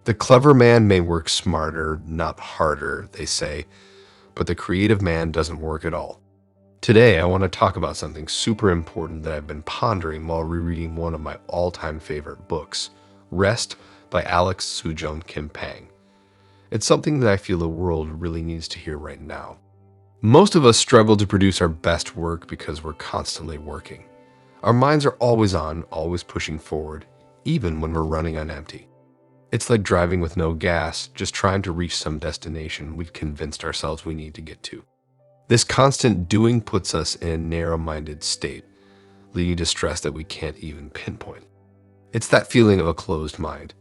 The clever man may work smarter, not harder, they say, but the creative man doesn't work at all. Today, I want to talk about something super important that I've been pondering while rereading one of my all-time favorite books, Rest by Alex Soojung-Kim Pang. It's something that I feel the world really needs to hear right now. Most of us struggle to produce our best work because we're constantly working. Our minds are always on, always pushing forward, even when we're running on empty. It's like driving with no gas, just trying to reach some destination we've convinced ourselves we need to get to. This constant doing puts us in a narrow-minded state, leading to stress that we can't even pinpoint. It's that feeling of a closed mind,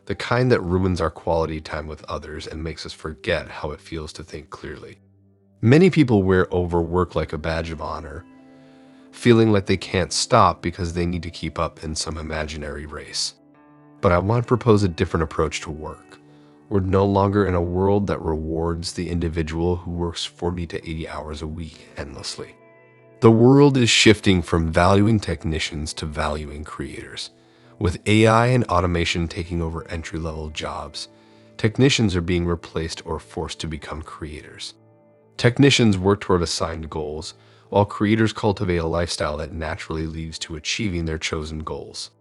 the kind that ruins our quality time with others and makes us forget how it feels to think clearly. Many people wear overwork like a badge of honor, feeling like they can't stop because they need to keep up in some imaginary race. But I want to propose a different approach to work. We're no longer in a world that rewards the individual who works 40 to 80 hours a week endlessly. The world is shifting from valuing technicians to valuing creators. With AI and automation taking over entry-level jobs, technicians are being replaced or forced to become creators. Technicians work toward assigned goals, while creators cultivate a lifestyle that naturally leads to achieving their chosen goals.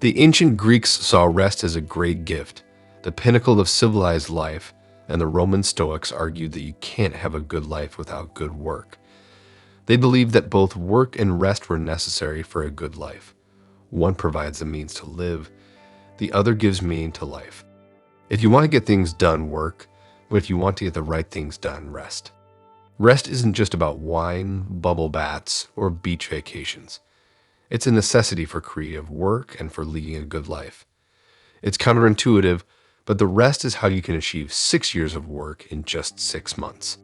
The ancient Greeks saw rest as a great gift, the pinnacle of civilized life, and the Roman Stoics argued that you can't have a good life without good work. They believed that both work and rest were necessary for a good life. One provides the means to live, the other gives meaning to life. If you want to get things done, work, but if you want to get the right things done, rest. Rest isn't just about wine, bubble baths, or beach vacations. It's a necessity for creative work and for leading a good life. It's counterintuitive, but the rest is how you can achieve 6 years of work in just 6 months.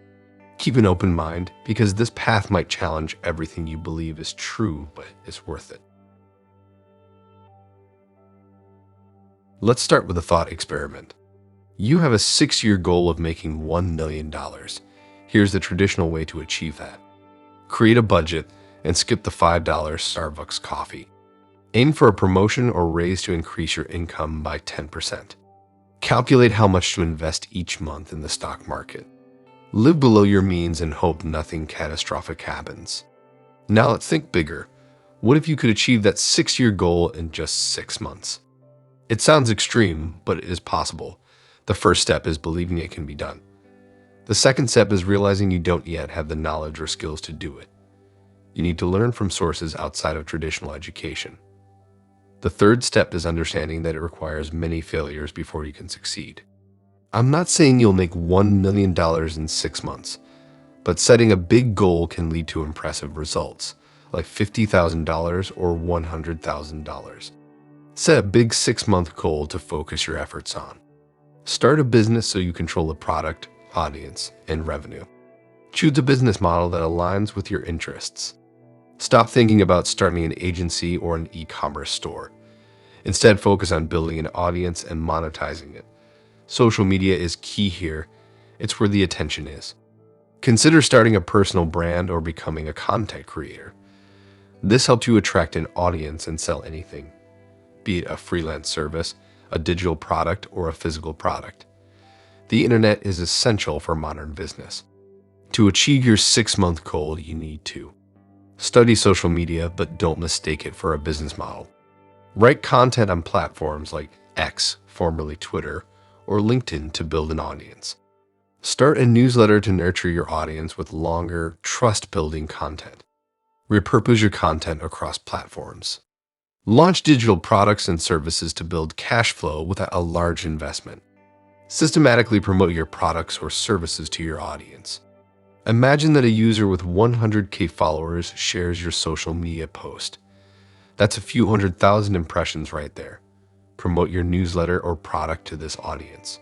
Keep an open mind, because this path might challenge everything you believe is true, but it's worth it. Let's start with a thought experiment. You have a 6-year goal of making $1 million. Here's the traditional way to achieve that. Create a budget and skip the $5 Starbucks coffee. Aim for a promotion or raise to increase your income by 10%. Calculate how much to invest each month in the stock market. Live below your means and hope nothing catastrophic happens. Now let's think bigger. What if you could achieve that 6-year goal in just 6 months? It sounds extreme, but it is possible. The first step is believing it can be done. The second step is realizing you don't yet have the knowledge or skills to do it. You need to learn from sources outside of traditional education. The third step is understanding that it requires many failures before you can succeed. I'm not saying you'll make $1 million in 6 months, but setting a big goal can lead to impressive results, like $50,000 or $100,000. Set a big 6-month goal to focus your efforts on. Start a business so you control the product, audience, and revenue. Choose a business model that aligns with your interests. Stop thinking about starting an agency or an e-commerce store. Instead, focus on building an audience and monetizing it. Social media is key here. It's where the attention is. Consider starting a personal brand or becoming a content creator. This helps you attract an audience and sell anything, be it a freelance service, a digital product, or a physical product. The internet is essential for modern business. To achieve your 6-month goal, you need to study social media, but don't mistake it for a business model. Write content on platforms like X, formerly Twitter, or LinkedIn to build an audience. Start a newsletter to nurture your audience with longer, trust-building content. Repurpose your content across platforms. Launch digital products and services to build cash flow without a large investment. Systematically promote your products or services to your audience. Imagine that a user with 100K followers shares your social media post. That's a few 100,000 impressions right there. Promote your newsletter or product to this audience.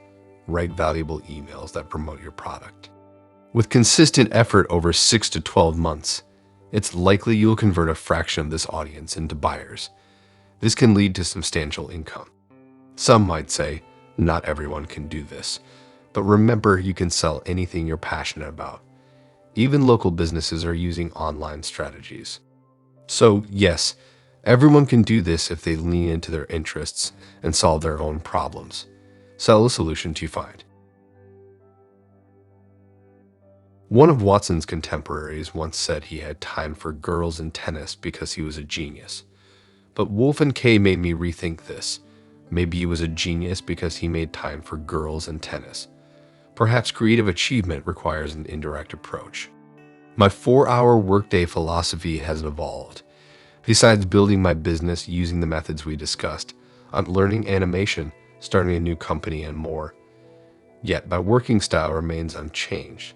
Write valuable emails that promote your product. With consistent effort over 6 to 12 months, it's likely you'll convert a fraction of this audience into buyers. This can lead to substantial income. Some might say, not everyone can do this, but remember, you can sell anything you're passionate about. Even local businesses are using online strategies. So yes, everyone can do this if they lean into their interests and solve their own problems. Sell a solution to find. One of Watson's contemporaries once said he had time for girls and tennis because he was a genius. But Wolf and Kay made me rethink this. Maybe he was a genius because he made time for girls and tennis. Perhaps creative achievement requires an indirect approach. My 4-hour workday philosophy has evolved. Besides building my business using the methods we discussed, I'm learning animation, starting a new company, and more. Yet my working style remains unchanged.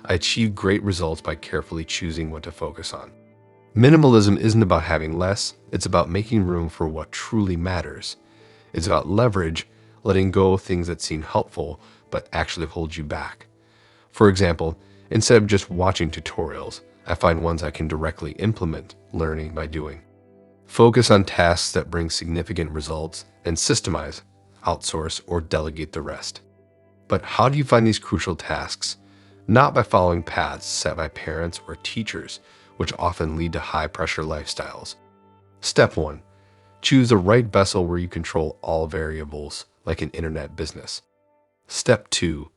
I achieve great results by carefully choosing what to focus on. Minimalism isn't about having less, it's about making room for what truly matters. It's about leverage, letting go of things that seem helpful but actually hold you back. For example, instead of just watching tutorials, I find ones I can directly implement, learning by doing. Focus on tasks that bring significant results and systemize, outsource, or delegate the rest. But how do you find these crucial tasks? Not by following paths set by parents or teachers, which often lead to high-pressure lifestyles. Step 1. Choose the right vessel where you control all variables, like an internet business. Step 2.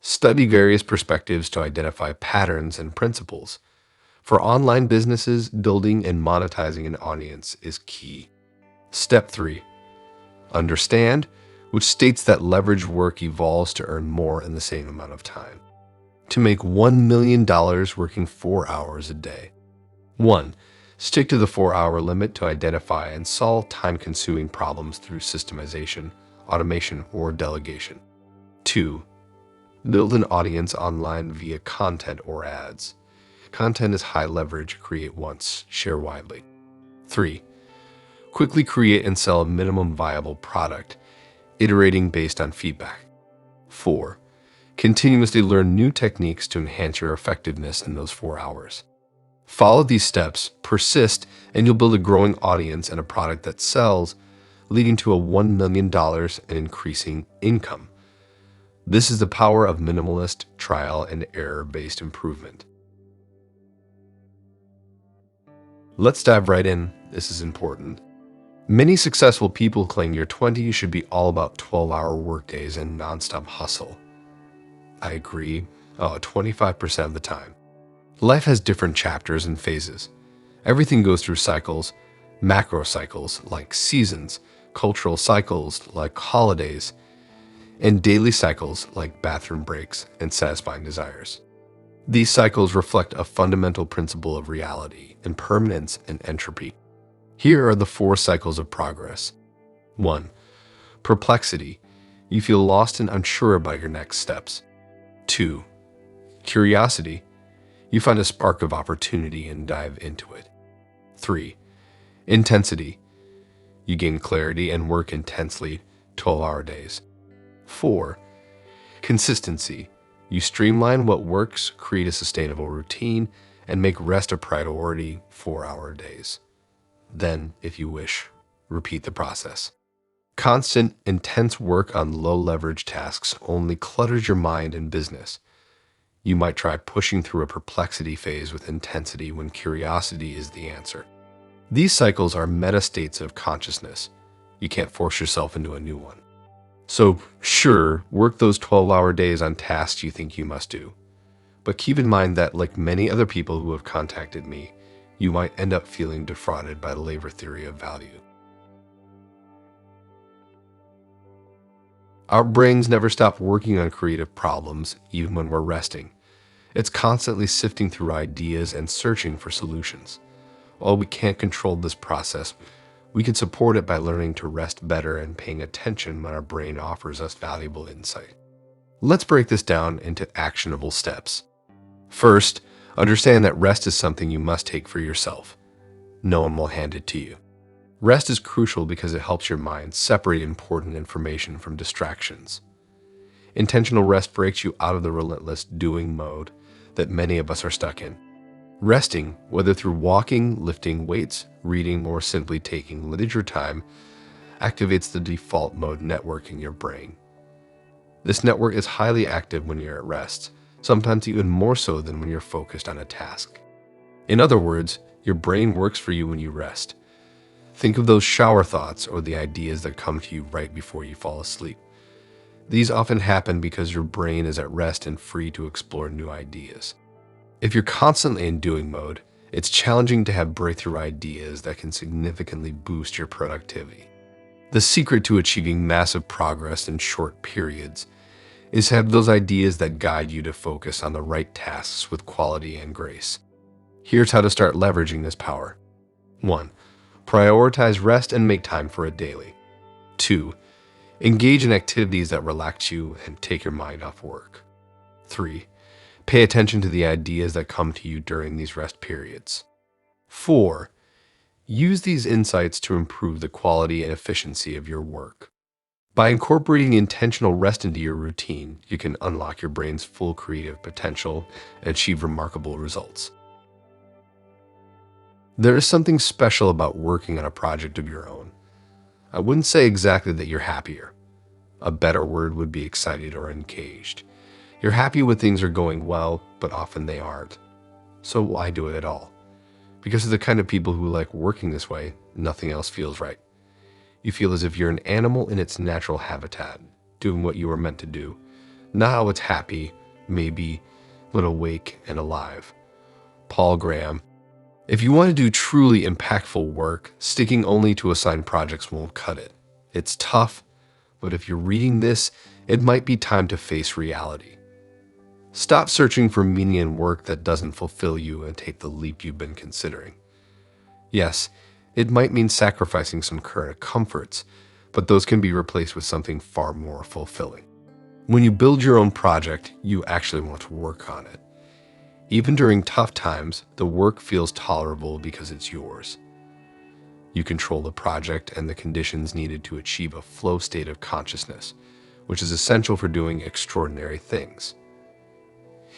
Study various perspectives to identify patterns and principles. For online businesses, building and monetizing an audience is key. Step 3. Understand, which states that leveraged work evolves to earn more in the same amount of time. To make $1 million working 4 hours a day. 1. Stick to the 4-hour limit to identify and solve time-consuming problems through systemization, automation, or delegation. 2. Build an audience online via content or ads. Content is high leverage, create once, share widely. 3. Quickly create and sell a minimum viable product, iterating based on feedback. 4. Continuously learn new techniques to enhance your effectiveness in those 4 hours. Follow these steps, persist, and you'll build a growing audience and a product that sells, leading to a $1 million in increasing income. This is the power of minimalist, trial and error-based improvement. Let's dive right in. This is important. Many successful people claim your 20s should be all about 12-hour workdays and nonstop hustle. I agree, 25% of the time. Life has different chapters and phases. Everything goes through cycles, macro cycles like seasons, cultural cycles like holidays, and daily cycles like bathroom breaks and satisfying desires. These cycles reflect a fundamental principle of reality, impermanence, and entropy. Here are the 4 cycles of progress. 1. Perplexity. You feel lost and unsure about your next steps. 2. Curiosity. You find a spark of opportunity and dive into it. 3. Intensity. You gain clarity and work intensely, 12-hour days. 4. Consistency. You streamline what works, create a sustainable routine, and make rest a priority, 4-hour days. Then, if you wish, repeat the process. Constant, intense work on low-leverage tasks only clutters your mind and business. You might try pushing through a perplexity phase with intensity when curiosity is the answer. These cycles are meta states of consciousness. You can't force yourself into a new one. So, sure, work those 12-hour days on tasks you think you must do. But keep in mind that, like many other people who have contacted me, you might end up feeling defrauded by the labor theory of value. Our brains never stop working on creative problems, even when we're resting. It's constantly sifting through ideas and searching for solutions. While we can't control this process, we can support it by learning to rest better and paying attention when our brain offers us valuable insight. Let's break this down into actionable steps. First, understand that rest is something you must take for yourself. No one will hand it to you. Rest is crucial because it helps your mind separate important information from distractions. Intentional rest breaks you out of the relentless doing mode that many of us are stuck in. Resting, whether through walking, lifting weights, reading, or simply taking leisure time, activates the default mode network in your brain. This network is highly active when you're at rest, sometimes even more so than when you're focused on a task. In other words, your brain works for you when you rest. Think of those shower thoughts or the ideas that come to you right before you fall asleep. These often happen because your brain is at rest and free to explore new ideas. If you're constantly in doing mode, it's challenging to have breakthrough ideas that can significantly boost your productivity. The secret to achieving massive progress in short periods is to have those ideas that guide you to focus on the right tasks with quality and grace. Here's how to start leveraging this power. 1. Prioritize rest and make time for it daily. 2. Engage in activities that relax you and take your mind off work. 3. Pay attention to the ideas that come to you during these rest periods. 4. Use these insights to improve the quality and efficiency of your work. By incorporating intentional rest into your routine, you can unlock your brain's full creative potential and achieve remarkable results. There is something special about working on a project of your own. I wouldn't say exactly that you're happier. A better word would be excited or engaged. You're happy when things are going well, but often they aren't. So why do it at all? Because of the kind of people who like working this way, nothing else feels right. You feel as if you're an animal in its natural habitat, doing what you were meant to do, not how it's happy, maybe, but awake and alive. Paul Graham. If you want to do truly impactful work, sticking only to assigned projects won't cut it. It's tough, but if you're reading this, it might be time to face reality. Stop searching for meaning in work that doesn't fulfill you and take the leap you've been considering. Yes, it might mean sacrificing some current comforts, but those can be replaced with something far more fulfilling. When you build your own project, you actually want to work on it. Even during tough times, the work feels tolerable because it's yours. You control the project and the conditions needed to achieve a flow state of consciousness, which is essential for doing extraordinary things.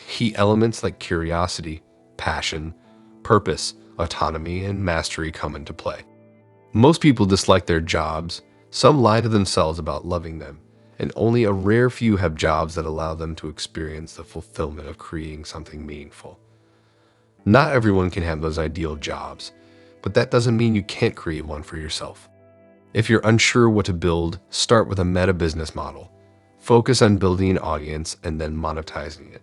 Key elements like curiosity, passion, purpose, autonomy, and mastery come into play. Most people dislike their jobs, some lie to themselves about loving them, and only a rare few have jobs that allow them to experience the fulfillment of creating something meaningful. Not everyone can have those ideal jobs, but that doesn't mean you can't create one for yourself. If you're unsure what to build, start with a meta business model. Focus on building an audience and then monetizing it.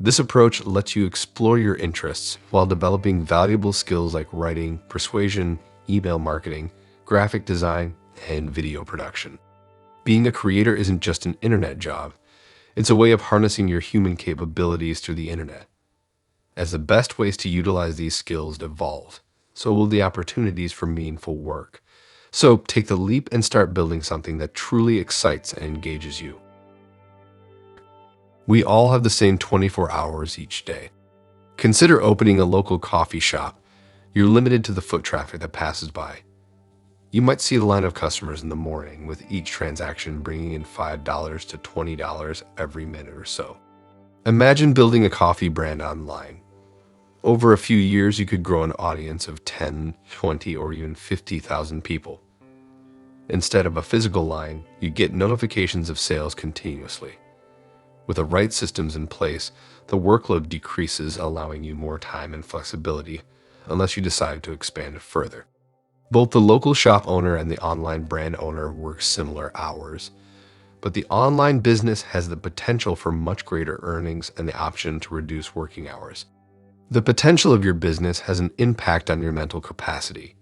This approach lets you explore your interests while developing valuable skills like writing, persuasion, email marketing, graphic design, and video production. Being a creator isn't just an internet job. It's a way of harnessing your human capabilities through the internet. As the best ways to utilize these skills evolve, so will the opportunities for meaningful work. So take the leap and start building something that truly excites and engages you. We all have the same 24 hours each day. Consider opening a local coffee shop. You're limited to the foot traffic that passes by. You might see the line of customers in the morning, with each transaction bringing in $5 to $20 every minute or so. Imagine building a coffee brand online. Over a few years, you could grow an audience of 10, 20, or even 50,000 people. Instead of a physical line, you get notifications of sales continuously. With the right systems in place, the workload decreases, allowing you more time and flexibility, unless you decide to expand it further. Both the local shop owner and the online brand owner work similar hours, but the online business has the potential for much greater earnings and the option to reduce working hours. The potential of your business has an impact on your mental capacity.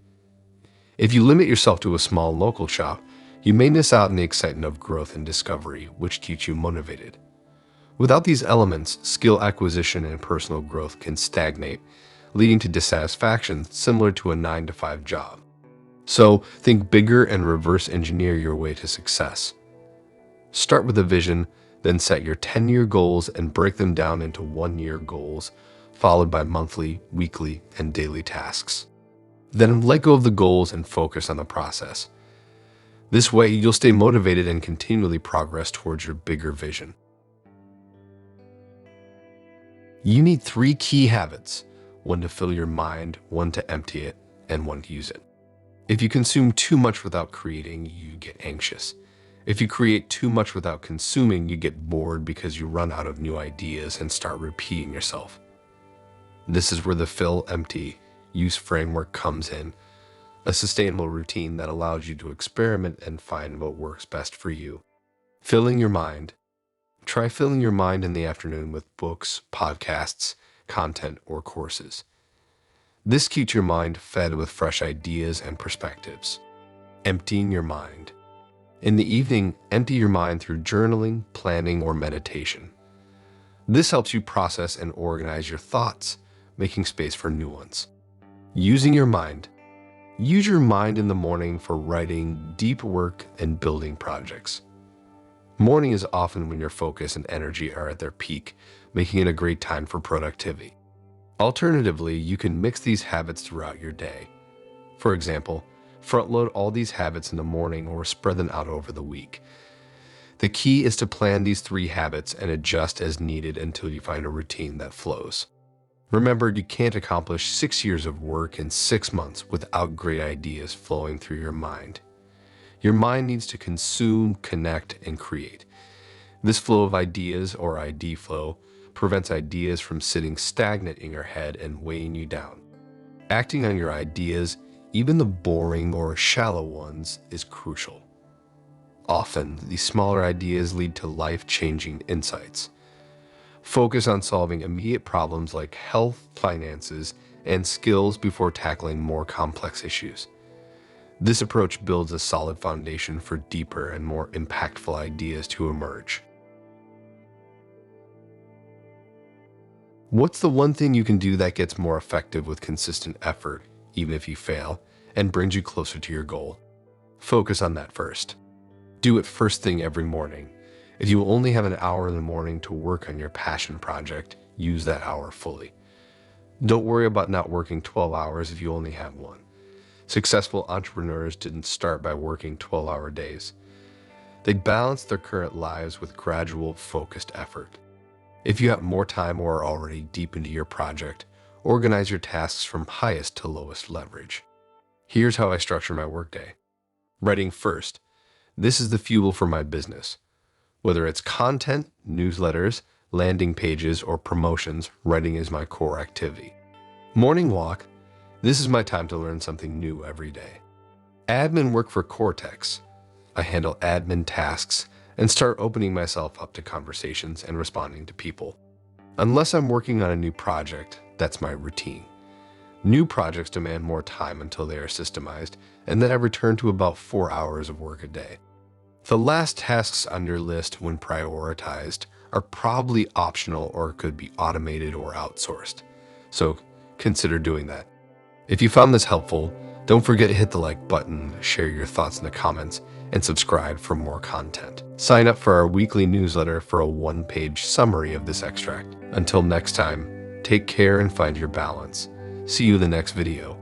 If you limit yourself to a small local shop, you may miss out on the excitement of growth and discovery, which keeps you motivated. Without these elements, skill acquisition and personal growth can stagnate, leading to dissatisfaction similar to a 9-to-5 job. So think bigger and reverse engineer your way to success. Start with a vision, then set your 10-year goals and break them down into 1-year goals, followed by monthly, weekly, and daily tasks. Then let go of the goals and focus on the process. This way, you'll stay motivated and continually progress towards your bigger vision. You need 3 key habits: one to fill your mind, one to empty it, and one to use it. If you consume too much without creating, you get anxious. If you create too much without consuming, you get bored because you run out of new ideas and start repeating yourself. This is where the fill, empty, use framework comes in, a sustainable routine that allows you to experiment and find what works best for you. Filling your mind. Try filling your mind in the afternoon with books, podcasts, content, or courses. This keeps your mind fed with fresh ideas and perspectives. Emptying your mind. In the evening, empty your mind through journaling, planning, or meditation. This helps you process and organize your thoughts, making space for new ones. Using your mind. Use your mind in the morning for writing, deep work, and building projects. Morning is often when your focus and energy are at their peak, making it a great time for productivity. Alternatively, you can mix these habits throughout your day. For example, front-load all these habits in the morning or spread them out over the week. The key is to plan these 3 habits and adjust as needed until you find a routine that flows. Remember, you can't accomplish 6 years of work in 6 months without great ideas flowing through your mind. Your mind needs to consume, connect, and create. This flow of ideas, or ID flow, prevents ideas from sitting stagnant in your head and weighing you down. Acting on your ideas, even the boring or shallow ones, is crucial. Often, these smaller ideas lead to life-changing insights. Focus on solving immediate problems like health, finances, and skills before tackling more complex issues. This approach builds a solid foundation for deeper and more impactful ideas to emerge. What's the one thing you can do that gets more effective with consistent effort, even if you fail, and brings you closer to your goal? Focus on that first. Do it first thing every morning. If you only have an hour in the morning to work on your passion project, use that hour fully. Don't worry about not working 12 hours if you only have one. Successful entrepreneurs didn't start by working 12-hour days. They balanced their current lives with gradual, focused effort. If you have more time or are already deep into your project, organize your tasks from highest to lowest leverage. Here's how I structure my workday. Writing first. This is the fuel for my business. Whether it's content, newsletters, landing pages, or promotions, writing is my core activity. Morning walk. This is my time to learn something new every day. Admin work for Cortex. I handle admin tasks and start opening myself up to conversations and responding to people. Unless I'm working on a new project, that's my routine. New projects demand more time until they are systemized, and then I return to about 4 hours of work a day. The last tasks on your list, when prioritized, are probably optional or could be automated or outsourced. So consider doing that. If you found this helpful, don't forget to hit the like button, share your thoughts in the comments, and subscribe for more content. Sign up for our weekly newsletter for a 1-page summary of this extract. Until next time, take care and find your balance. See you in the next video.